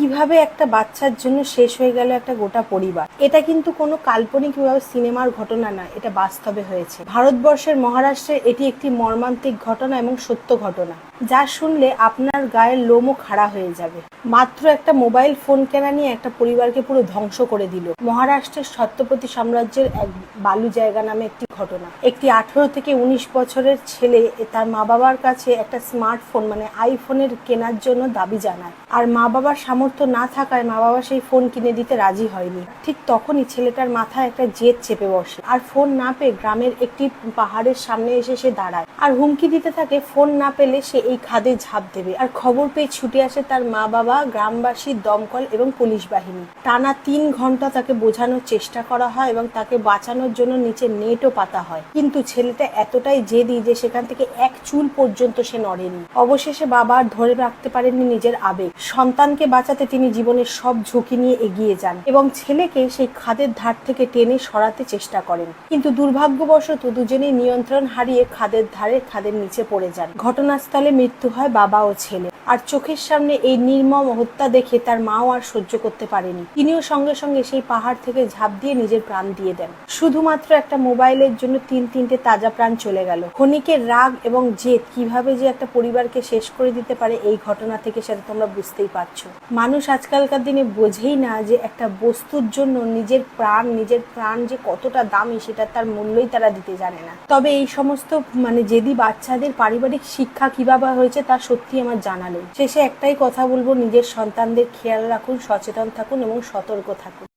কিভাবে একটা বাচ্চার জন্য শেষ হয়ে গেল একটা গোটা পরিবার। এটা কিন্তু কোনো কাল্পনিক কিভাবে সিনেমার ঘটনা না, এটা বাস্তবে হয়েছে। ভারতবর্ষের মহারাষ্ট্রে এটি একটি মর্মান্তিক ঘটনা এবং সত্য ঘটনা, যা শুনলে আপনার গায়ের লোমও খাড়া হয়ে যাবে। মাত্র একটা মোবাইল ফোন কেনা নিয়ে একটা পরিবারকে পুরো ধ্বংস করে দিল মহারাষ্ট্রের ছত্রপতি সাম্রাজ্যের এক বালু জায়গা নামে একটি ঘটনা। একটি 18 থেকে 19 বছরের ছেলে তার মা বাবার কাছে একটা স্মার্টফোন মানে আইফোনের কেনার জন্য দাবি জানায়, আর মা বাবার সামর্থ্য না থাকায় মা বাবা সেই ফোন কিনে দিতে রাজি হয়নি। ঠিক তখনই ছেলেটার মাথায় একটা জেদ চেপে বসে, আর ফোন না পেয়ে গ্রামের একটি পাহাড়ের সামনে এসে সে দাঁড়ায় আর হুমকি দিতে থাকে ফোন না পেলে সে এই খাদে ঝাঁপ দেবে। আর খবর পেয়ে ছুটে আসে তার মা বাবা, গ্রামবাসী, দমকল এবং পুলিশ বাহিনী। টানা 3 ঘন্টা তাকে বোঝানোর চেষ্টা করা হয় এবং তাকে বাঁচানোর জন্য নিচে নেটও পাতা হয়, কিন্তু ছেলেটা এতটাই জেদি যে সেখান থেকে এক চুল পর্যন্ত সে নড়েনি। অবশেষে বাবা আর ধরে রাখতে পারেননি নিজের আবেগ। সন্তানকে বাঁচাতে তিনি জীবনের সব ঝুঁকি নিয়ে এগিয়ে যান এবং ছেলেকে সেই খাদের ধার থেকে টেনে সরাতে চেষ্টা করেন, কিন্তু দুর্ভাগ্যবশত দুজনেই নিয়ন্ত্রণ হারিয়ে খাদের নিচে পড়ে যান। ঘটনাস্থলে মৃত্যু হয় বাবা ও ছেলে। আর চোখের সামনে এই নির্মম হত্যা দেখে তার মাও আর সহ্য করতে পারেনি। তিনিও সঙ্গে সঙ্গে সেই পাহাড় থেকে ঝাঁপ দিয়ে নিজের প্রাণ দিয়ে দেন। শুধুমাত্র একটা মোবাইলের জন্য 3-3টে তাজা প্রাণ চলে গেল। ক্ষণিকের রাগ এবং জেদ কিভাবে যে একটা পরিবারকে শেষ করে দিতে পারে এই ঘটনা থেকে, সেটা তোমরা বুঝতেই পারছো। মানুষ আজকালকার দিনে বোঝেই না যে একটা বস্তুর জন্য নিজের প্রাণ যে কতটা দামি, সেটা তার মূল্যই তারা দিতে জানে না। তবে এই সমস্ত জেদি বাচ্চাদের পারিবারিক শিক্ষা কিভাবে হয়েছে তা সত্যি আমার জানা নেই। শেষে একটাই কথা বলবো, নিজের সন্তানদের খেয়াল রাখুন, সচেতন থাকুন এবং সতর্ক থাকুন।